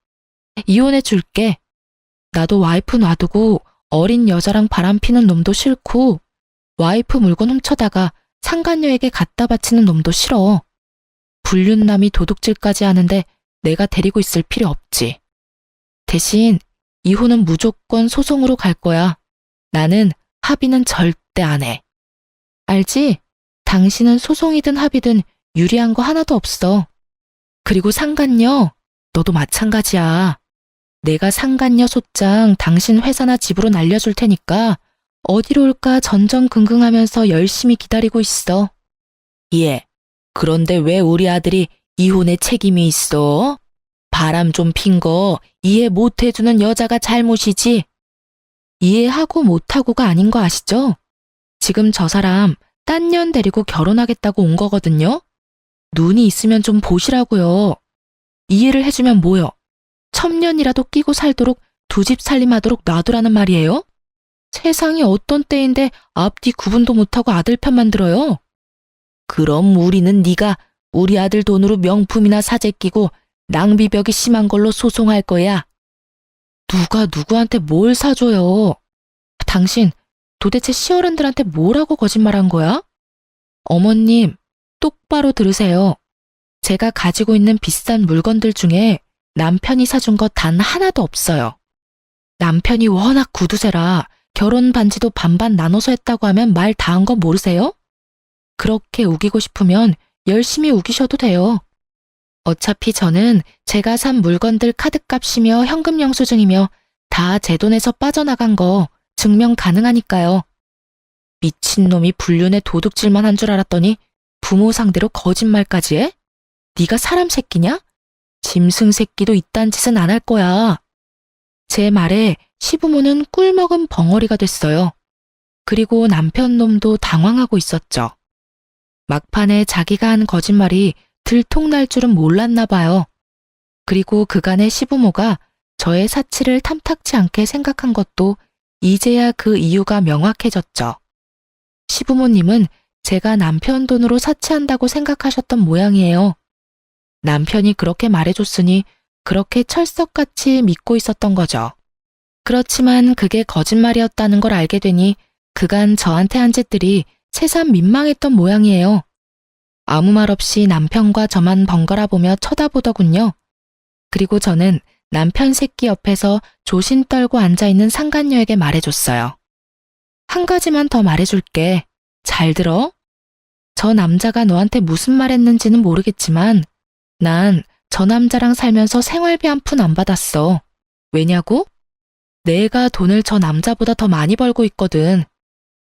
이혼해 줄게. 나도 와이프 놔두고 어린 여자랑 바람피는 놈도 싫고 와이프 물건 훔쳐다가 상간녀에게 갖다 바치는 놈도 싫어. 불륜남이 도둑질까지 하는데 내가 데리고 있을 필요 없지. 대신 이혼은 무조건 소송으로 갈 거야. 나는 합의는 절대 안 해. 알지? 당신은 소송이든 합의든 유리한 거 하나도 없어. 그리고 상간녀, 너도 마찬가지야. 내가 상간녀 소장 당신 회사나 집으로 날려줄 테니까 어디로 올까 전전긍긍하면서 열심히 기다리고 있어. 예, 그런데 왜 우리 아들이 이혼에 책임이 있어? 바람 좀 핀 거 이해 못 해주는 여자가 잘못이지. 이해하고 못하고가 아닌 거 아시죠? 지금 저 사람 딴 년 데리고 결혼하겠다고 온 거거든요. 눈이 있으면 좀 보시라고요. 이해를 해주면 뭐요? 첩년이라도 끼고 살도록 두 집 살림하도록 놔두라는 말이에요? 세상이 어떤 때인데 앞뒤 구분도 못하고 아들 편 만들어요? 그럼 우리는 네가 우리 아들 돈으로 명품이나 사재 끼고 낭비벽이 심한 걸로 소송할 거야. 누가 누구한테 뭘 사줘요? 당신 도대체 시어른들한테 뭐라고 거짓말한 거야? 어머님, 똑바로 들으세요. 제가 가지고 있는 비싼 물건들 중에 남편이 사준 거 단 하나도 없어요. 남편이 워낙 구두쇠라 결혼 반지도 반반 나눠서 했다고 하면 말 다 한 거 모르세요? 그렇게 우기고 싶으면 열심히 우기셔도 돼요. 어차피 저는 제가 산 물건들 카드값이며 현금 영수증이며 다 제 돈에서 빠져나간 거 증명 가능하니까요. 미친놈이 불륜에 도둑질만 한 줄 알았더니 부모 상대로 거짓말까지 해? 네가 사람 새끼냐? 짐승 새끼도 이딴 짓은 안 할 거야. 제 말에 시부모는 꿀먹은 벙어리가 됐어요. 그리고 남편 놈도 당황하고 있었죠. 막판에 자기가 한 거짓말이 들통날 줄은 몰랐나 봐요. 그리고 그간의 시부모가 저의 사치를 탐탁치 않게 생각한 것도 이제야 그 이유가 명확해졌죠. 시부모님은 제가 남편 돈으로 사치한다고 생각하셨던 모양이에요. 남편이 그렇게 말해줬으니 그렇게 철석같이 믿고 있었던 거죠. 그렇지만 그게 거짓말이었다는 걸 알게 되니 그간 저한테 한 짓들이 새삼 민망했던 모양이에요. 아무 말 없이 남편과 저만 번갈아 보며 쳐다보더군요. 그리고 저는 남편 새끼 옆에서 조신 떨고 앉아있는 상간녀에게 말해줬어요. 한 가지만 더 말해줄게. 잘 들어? 저 남자가 너한테 무슨 말 했는지는 모르겠지만 난 저 남자랑 살면서 생활비 한 푼 안 받았어. 왜냐고? 내가 돈을 저 남자보다 더 많이 벌고 있거든.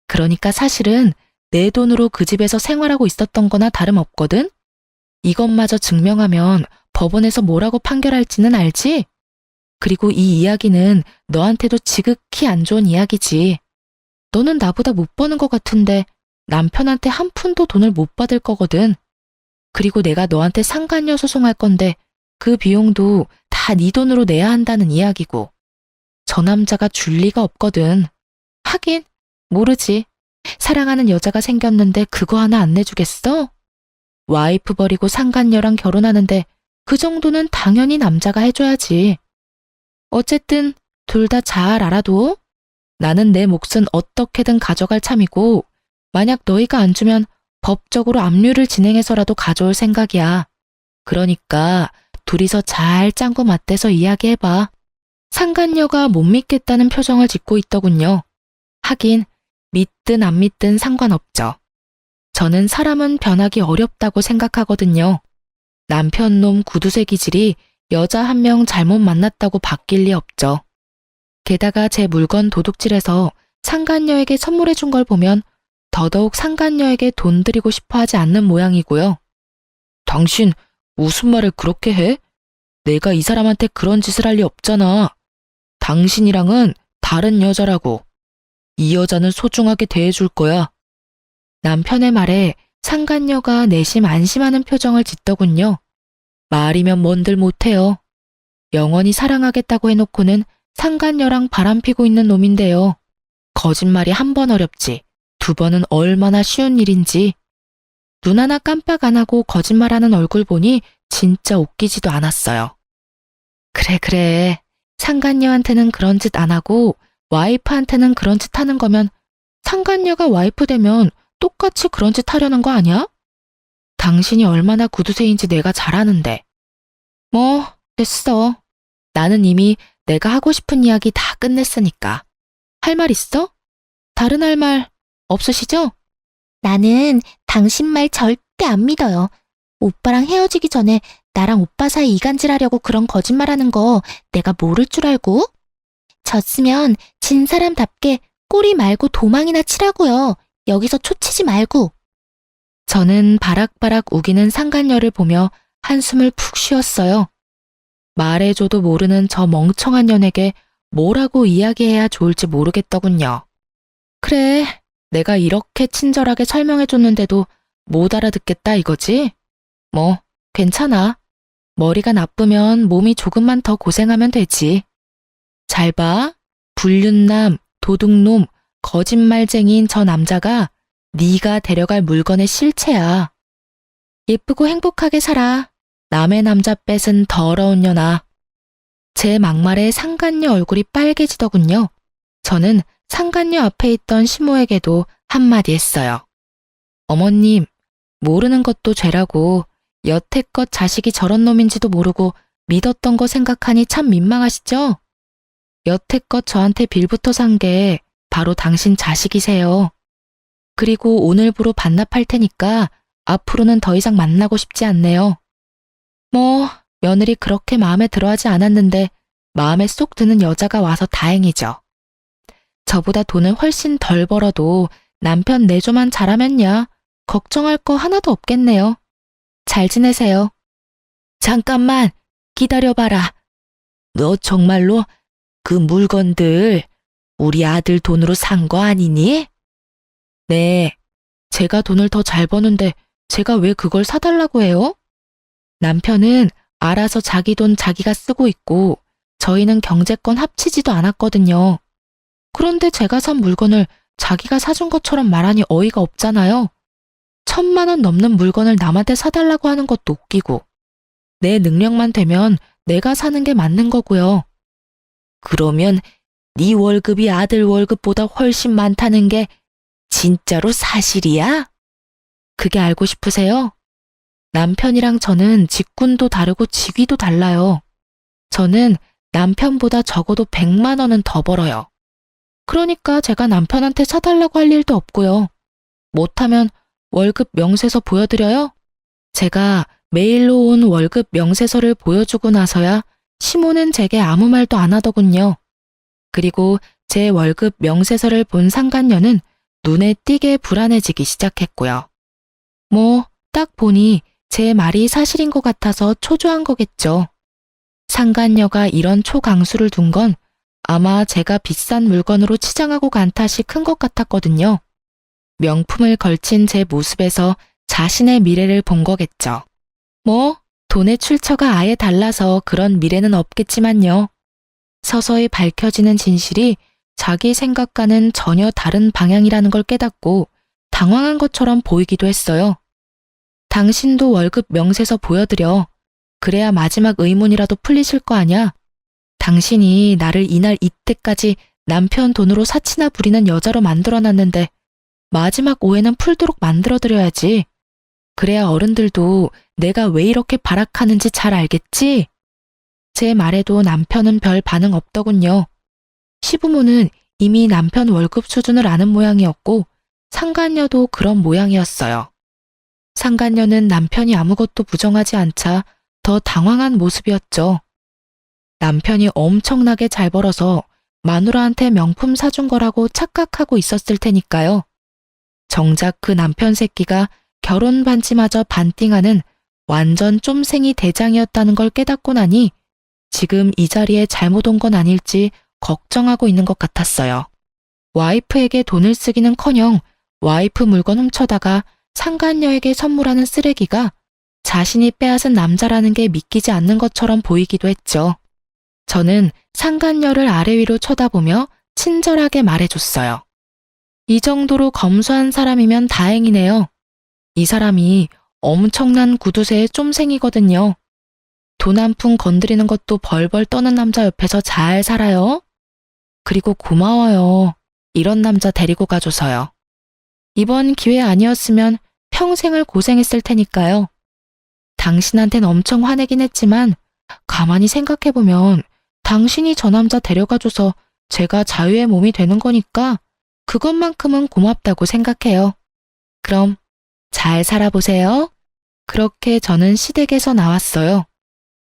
그러니까 사실은 내 돈으로 그 집에서 생활하고 있었던 거나 다름없거든? 이것마저 증명하면 법원에서 뭐라고 판결할지는 알지? 그리고 이 이야기는 너한테도 지극히 안 좋은 이야기지. 너는 나보다 못 버는 것 같은데 남편한테 한 푼도 돈을 못 받을 거거든. 그리고 내가 너한테 상간녀 소송할 건데 그 비용도 다 네 돈으로 내야 한다는 이야기고. 저 남자가 줄 리가 없거든. 하긴 모르지. 사랑하는 여자가 생겼는데 그거 하나 안 내주겠어? 와이프 버리고 상간녀랑 결혼하는데 그 정도는 당연히 남자가 해줘야지. 어쨌든 둘 다 잘 알아둬. 나는 내 몫은 어떻게든 가져갈 참이고 만약 너희가 안 주면 법적으로 압류를 진행해서라도 가져올 생각이야. 그러니까 둘이서 잘 짱구 맞대서 이야기해봐. 상간녀가 못 믿겠다는 표정을 짓고 있더군요. 하긴 믿든 안 믿든 상관없죠. 저는 사람은 변하기 어렵다고 생각하거든요. 남편 놈 구두쇠 기질이 여자 한 명 잘못 만났다고 바뀔 리 없죠. 게다가 제 물건 도둑질해서 상간녀에게 선물해 준 걸 보면 더더욱 상간녀에게 돈 드리고 싶어 하지 않는 모양이고요. 당신 무슨 말을 그렇게 해? 내가 이 사람한테 그런 짓을 할 리 없잖아. 당신이랑은 다른 여자라고. 이 여자는 소중하게 대해줄 거야. 남편의 말에 상간녀가 내심 안심하는 표정을 짓더군요. 말이면 뭔들 못해요. 영원히 사랑하겠다고 해놓고는 상간녀랑 바람피고 있는 놈인데요. 거짓말이 한 번 어렵지 두 번은 얼마나 쉬운 일인지. 눈 하나 깜빡 안 하고 거짓말하는 얼굴 보니 진짜 웃기지도 않았어요. 그래. 상간녀한테는 그런 짓 안 하고 와이프한테는 그런 짓 하는 거면 상간녀가 와이프 되면 똑같이 그런 짓 하려는 거 아니야? 당신이 얼마나 구두쇠인지 내가 잘 아는데. 뭐 됐어. 나는 이미 내가 하고 싶은 이야기 다 끝냈으니까. 할 말 있어? 다른 할 말 없으시죠? 나는 당신 말 절대 안 믿어요. 오빠랑 헤어지기 전에 나랑 오빠 사이 이간질하려고 그런 거짓말하는 거 내가 모를 줄 알고? 졌으면 진 사람답게 꼬리 말고 도망이나 치라고요. 여기서 초치지 말고. 저는 바락바락 우기는 상간녀를 보며 한숨을 푹 쉬었어요. 말해줘도 모르는 저 멍청한 년에게 뭐라고 이야기해야 좋을지 모르겠더군요. 그래, 내가 이렇게 친절하게 설명해줬는데도 못 알아듣겠다 이거지? 뭐, 괜찮아. 머리가 나쁘면 몸이 조금만 더 고생하면 되지. 잘 봐. 불륜남, 도둑놈, 거짓말쟁이인 저 남자가 네가 데려갈 물건의 실체야. 예쁘고 행복하게 살아. 남의 남자 뺏은 더러운 년아. 제 막말에 상간녀 얼굴이 빨개지더군요. 저는 상간녀 앞에 있던 시모에게도 한마디 했어요. 어머님, 모르는 것도 죄라고 여태껏 자식이 저런 놈인지도 모르고 믿었던 거 생각하니 참 민망하시죠? 여태껏 저한테 빌부터 산 게 바로 당신 자식이세요. 그리고 오늘부로 반납할 테니까 앞으로는 더 이상 만나고 싶지 않네요. 뭐 며느리 그렇게 마음에 들어하지 않았는데 마음에 쏙 드는 여자가 와서 다행이죠. 저보다 돈을 훨씬 덜 벌어도 남편 내조만 잘하면야 걱정할 거 하나도 없겠네요. 잘 지내세요. 잠깐만 기다려봐라. 너 정말로 그 물건들 우리 아들 돈으로 산 거 아니니? 네, 제가 돈을 더 잘 버는데 제가 왜 그걸 사달라고 해요? 남편은 알아서 자기 돈 자기가 쓰고 있고 저희는 경제권 합치지도 않았거든요. 그런데 제가 산 물건을 자기가 사준 것처럼 말하니 어이가 없잖아요. 1,000만 원 넘는 물건을 남한테 사달라고 하는 것도 웃기고 내 능력만 되면 내가 사는 게 맞는 거고요. 그러면 네 월급이 아들 월급보다 훨씬 많다는 게 진짜로 사실이야? 그게 알고 싶으세요? 남편이랑 저는 직군도 다르고 직위도 달라요. 저는 남편보다 적어도 100만 원은 더 벌어요. 그러니까 제가 남편한테 사달라고 할 일도 없고요. 못하면 월급 명세서 보여드려요? 제가 메일로 온 월급 명세서를 보여주고 나서야 시모는 제게 아무 말도 안 하더군요. 그리고 제 월급 명세서를 본 상간녀는 눈에 띄게 불안해지기 시작했고요. 딱 보니 제 말이 사실인 것 같아서 초조한 거겠죠. 상간녀가 이런 초강수를 둔 건 아마 제가 비싼 물건으로 치장하고 간 탓이 큰 것 같았거든요. 명품을 걸친 제 모습에서 자신의 미래를 본 거겠죠. 돈의 출처가 아예 달라서 그런 미래는 없겠지만요. 서서히 밝혀지는 진실이 자기 생각과는 전혀 다른 방향이라는 걸 깨닫고 당황한 것처럼 보이기도 했어요. 당신도 월급 명세서 보여드려. 그래야 마지막 의문이라도 풀리실 거 아냐? 당신이 나를 이날 이때까지 남편 돈으로 사치나 부리는 여자로 만들어놨는데 마지막 오해는 풀도록 만들어드려야지. 그래야 어른들도 내가 왜 이렇게 발악하는지 잘 알겠지? 제 말에도 남편은 별 반응 없더군요. 시부모는 이미 남편 월급 수준을 아는 모양이었고 상간녀도 그런 모양이었어요. 상간녀는 남편이 아무것도 부정하지 않자 더 당황한 모습이었죠. 남편이 엄청나게 잘 벌어서 마누라한테 명품 사준 거라고 착각하고 있었을 테니까요. 정작 그 남편 새끼가 결혼 반지마저 반띵하는 완전 쫌생이 대장이었다는 걸 깨닫고 나니 지금 이 자리에 잘못 온 건 아닐지 걱정하고 있는 것 같았어요. 와이프에게 돈을 쓰기는커녕 와이프 물건 훔쳐다가 상간녀에게 선물하는 쓰레기가 자신이 빼앗은 남자라는 게 믿기지 않는 것처럼 보이기도 했죠. 저는 상간녀를 아래 위로 쳐다보며 친절하게 말해줬어요. 이 정도로 검소한 사람이면 다행이네요. 이 사람이 엄청난 구두쇠의 쫌생이거든요. 돈 한 푼 건드리는 것도 벌벌 떠는 남자 옆에서 잘 살아요. 그리고 고마워요. 이런 남자 데리고 가줘서요. 이번 기회 아니었으면 평생을 고생했을 테니까요. 당신한텐 엄청 화내긴 했지만 가만히 생각해보면 당신이 저 남자 데려가줘서 제가 자유의 몸이 되는 거니까 그것만큼은 고맙다고 생각해요. 그럼 잘 살아보세요. 그렇게 저는 시댁에서 나왔어요.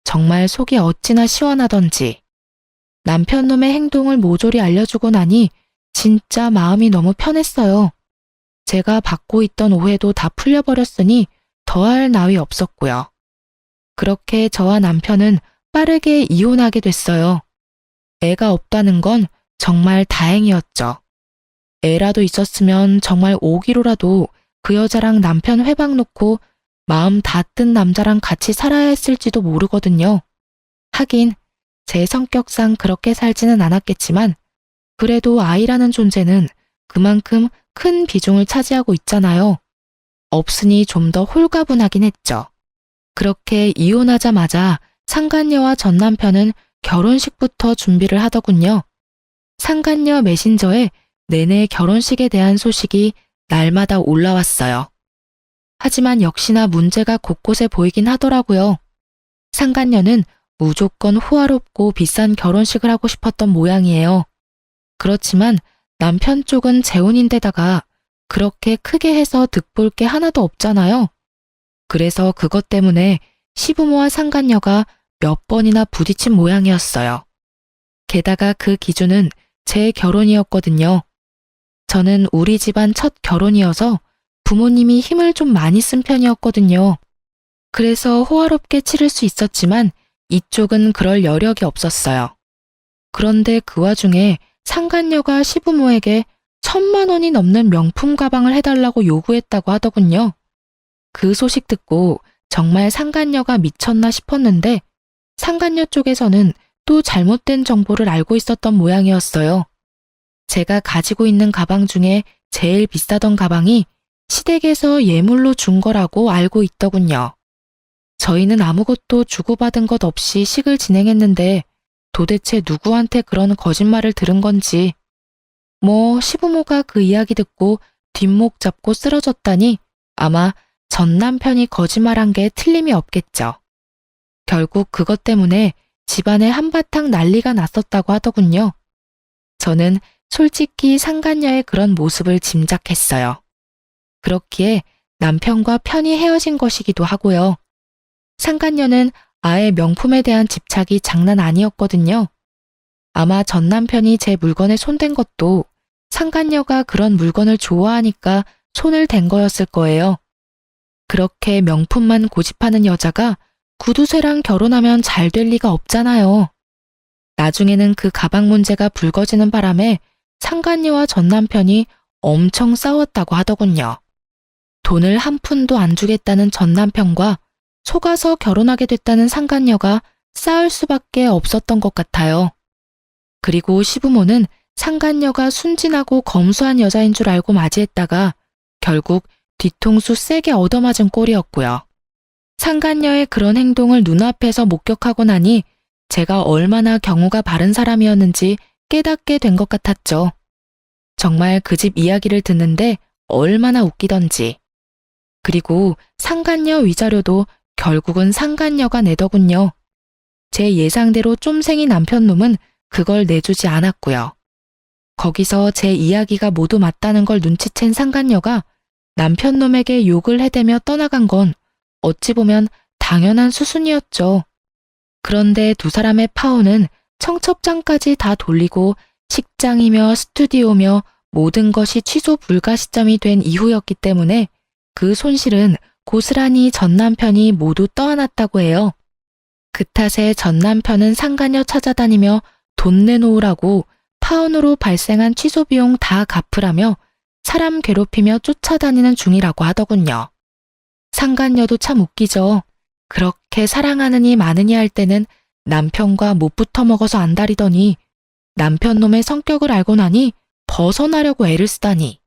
정말 속이 어찌나 시원하던지. 남편 놈의 행동을 모조리 알려주고 나니 진짜 마음이 너무 편했어요. 제가 받고 있던 오해도 다 풀려버렸으니 더할 나위 없었고요. 그렇게 저와 남편은 빠르게 이혼하게 됐어요. 애가 없다는 건 정말 다행이었죠. 애라도 있었으면 정말 5kg라도 그 여자랑 남편 회방 놓고 마음 다 뜬 남자랑 같이 살아야 했을지도 모르거든요. 하긴 제 성격상 그렇게 살지는 않았겠지만 그래도 아이라는 존재는 그만큼 큰 비중을 차지하고 있잖아요. 없으니 좀 더 홀가분하긴 했죠. 그렇게 이혼하자마자 상간녀와 전 남편은 결혼식부터 준비를 하더군요. 상간녀 메신저에 내내 결혼식에 대한 소식이 날마다 올라왔어요. 하지만 역시나 문제가 곳곳에 보이긴 하더라고요. 상간녀는 무조건 호화롭고 비싼 결혼식을 하고 싶었던 모양이에요. 그렇지만 남편 쪽은 재혼인데다가 그렇게 크게 해서 득볼 게 하나도 없잖아요. 그래서 그것 때문에 시부모와 상간녀가 몇 번이나 부딪힌 모양이었어요. 게다가 그 기준은 제 결혼이었거든요. 저는 우리 집안 첫 결혼이어서 부모님이 힘을 좀 많이 쓴 편이었거든요. 그래서 호화롭게 치를 수 있었지만 이쪽은 그럴 여력이 없었어요. 그런데 그 와중에 상간녀가 시부모에게 1,000만 원이 넘는 명품 가방을 해달라고 요구했다고 하더군요. 그 소식 듣고 정말 상간녀가 미쳤나 싶었는데 상간녀 쪽에서는 또 잘못된 정보를 알고 있었던 모양이었어요. 제가 가지고 있는 가방 중에 제일 비싸던 가방이 시댁에서 예물로 준 거라고 알고 있더군요. 저희는 아무것도 주고받은 것 없이 식을 진행했는데 도대체 누구한테 그런 거짓말을 들은 건지. 시부모가 그 이야기 듣고 뒷목 잡고 쓰러졌다니 아마 전 남편이 거짓말한 게 틀림이 없겠죠. 결국 그것 때문에 집안에 한바탕 난리가 났었다고 하더군요. 저는 솔직히 상간녀의 그런 모습을 짐작했어요. 그렇기에 남편과 편히 헤어진 것이기도 하고요. 상간녀는 아예 명품에 대한 집착이 장난 아니었거든요. 아마 전 남편이 제 물건에 손댄 것도 상간녀가 그런 물건을 좋아하니까 손을 댄 거였을 거예요. 그렇게 명품만 고집하는 여자가 구두쇠랑 결혼하면 잘 될 리가 없잖아요. 나중에는 그 가방 문제가 불거지는 바람에 상간녀와 전 남편이 엄청 싸웠다고 하더군요. 돈을 한 푼도 안 주겠다는 전 남편과 속아서 결혼하게 됐다는 상간녀가 싸울 수밖에 없었던 것 같아요. 그리고 시부모는 상간녀가 순진하고 검소한 여자인 줄 알고 맞이했다가 결국 뒤통수 세게 얻어맞은 꼴이었고요. 상간녀의 그런 행동을 눈앞에서 목격하고 나니 제가 얼마나 경우가 바른 사람이었는지 깨닫게 된 것 같았죠. 정말 그 집 이야기를 듣는데 얼마나 웃기던지. 그리고 상간녀 위자료도 결국은 상간녀가 내더군요. 제 예상대로 쫌생이 남편놈은 그걸 내주지 않았고요. 거기서 제 이야기가 모두 맞다는 걸 눈치챈 상간녀가 남편놈에게 욕을 해대며 떠나간 건 어찌 보면 당연한 수순이었죠. 그런데 두 사람의 파혼은 청첩장까지 다 돌리고 식장이며 스튜디오며 모든 것이 취소 불가 시점이 된 이후였기 때문에 그 손실은 고스란히 전 남편이 모두 떠안았다고 해요. 그 탓에 전 남편은 상간녀 찾아다니며 돈 내놓으라고 파혼으로 발생한 취소 비용 다 갚으라며 사람 괴롭히며 쫓아다니는 중이라고 하더군요. 상간녀도 참 웃기죠. 그렇게 사랑하느니 마느니 할 때는 남편과 못 붙어 먹어서 안달이더니 남편놈의 성격을 알고 나니 벗어나려고 애를 쓰다니.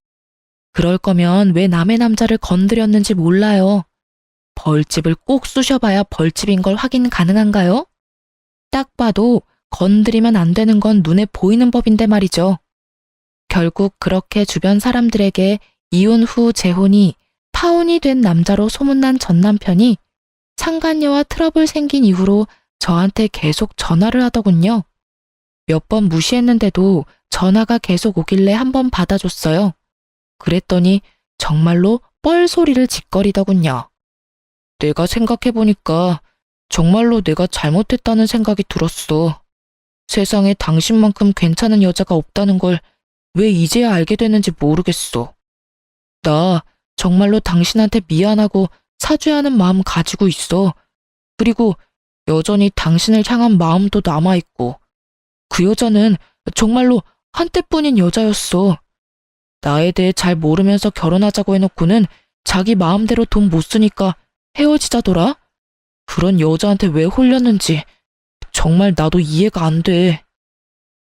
그럴 거면 왜 남의 남자를 건드렸는지 몰라요. 벌집을 꼭 쑤셔봐야 벌집인 걸 확인 가능한가요? 딱 봐도 건드리면 안 되는 건 눈에 보이는 법인데 말이죠. 결국 그렇게 주변 사람들에게 이혼 후 재혼이 파혼이 된 남자로 소문난 전 남편이 상간녀와 트러블 생긴 이후로 저한테 계속 전화를 하더군요. 몇 번 무시했는데도 전화가 계속 오길래 한번 받아줬어요. 그랬더니 정말로 뻘소리를 짓거리더군요. 내가 생각해보니까 정말로 내가 잘못했다는 생각이 들었어. 세상에 당신만큼 괜찮은 여자가 없다는 걸 왜 이제야 알게 됐는지 모르겠어. 나 정말로 당신한테 미안하고 사죄하는 마음 가지고 있어. 그리고 여전히 당신을 향한 마음도 남아있고. 그 여자는 정말로 한때뿐인 여자였어. 나에 대해 잘 모르면서 결혼하자고 해놓고는 자기 마음대로 돈 못 쓰니까 헤어지자더라? 그런 여자한테 왜 홀렸는지 정말 나도 이해가 안 돼.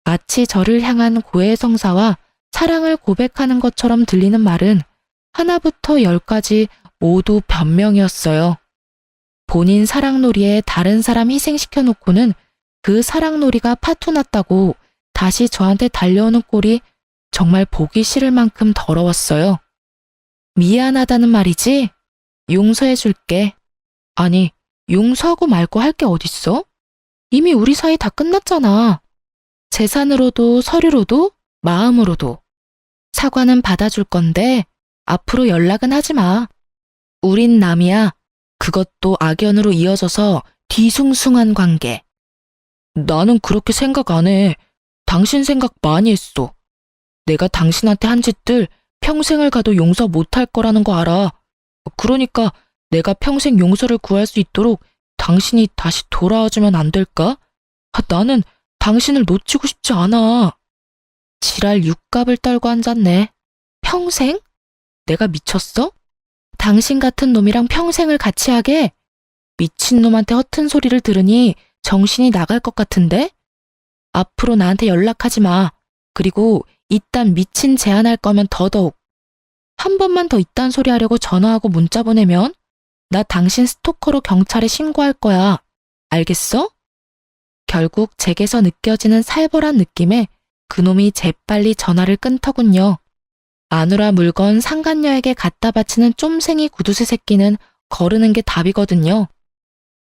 마치 저를 향한 고해성사와 사랑을 고백하는 것처럼 들리는 말은 하나부터 10까지 모두 변명이었어요. 본인 사랑놀이에 다른 사람 희생시켜 놓고는 그 사랑놀이가 파토났다고 다시 저한테 달려오는 꼴이 정말 보기 싫을 만큼 더러웠어요. 미안하다는 말이지? 용서해줄게. 아니, 용서하고 말고 할 게 어딨어? 이미 우리 사이 다 끝났잖아. 재산으로도 서류로도 마음으로도. 사과는 받아줄 건데 앞으로 연락은 하지 마. 우린 남이야. 그것도 악연으로 이어져서 뒤숭숭한 관계. 나는 그렇게 생각 안 해. 당신 생각 많이 했어. 내가 당신한테 한 짓들 평생을 가도 용서 못할 거라는 거 알아. 그러니까 내가 평생 용서를 구할 수 있도록 당신이 다시 돌아와주면 안 될까? 나는 당신을 놓치고 싶지 않아. 지랄 육갑을 떨고 앉았네. 평생? 내가 미쳤어? 당신 같은 놈이랑 평생을 같이 하게? 미친놈한테 허튼 소리를 들으니 정신이 나갈 것 같은데? 앞으로 나한테 연락하지 마. 그리고 이딴 미친 제안할 거면 더더욱. 한 번만 더 이딴 소리 하려고 전화하고 문자 보내면 나 당신 스토커로 경찰에 신고할 거야. 알겠어? 결국 제게서 느껴지는 살벌한 느낌에 그놈이 재빨리 전화를 끊더군요. 마누라 물건 상간녀에게 갖다 바치는 쫌생이 구두쇠 새끼는 거르는 게 답이거든요.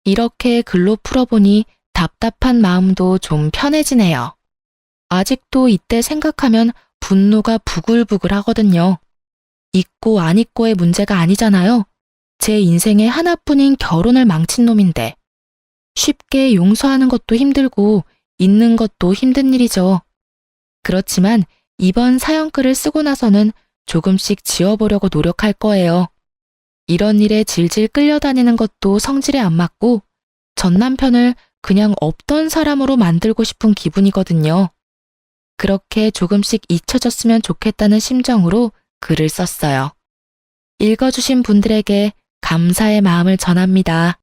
이렇게 글로 풀어보니 답답한 마음도 좀 편해지네요. 아직도 이때 생각하면 분노가 부글부글 하거든요. 있고 안 있고의 문제가 아니잖아요. 제 인생의 하나뿐인 결혼을 망친 놈인데. 쉽게 용서하는 것도 힘들고 잊는 것도 힘든 일이죠. 그렇지만 이번 사연글을 쓰고 나서는 조금씩 지워보려고 노력할 거예요. 이런 일에 질질 끌려다니는 것도 성질에 안 맞고 전 남편을 그냥 없던 사람으로 만들고 싶은 기분이거든요. 그렇게 조금씩 잊혀졌으면 좋겠다는 심정으로 글을 썼어요. 읽어주신 분들에게 감사의 마음을 전합니다.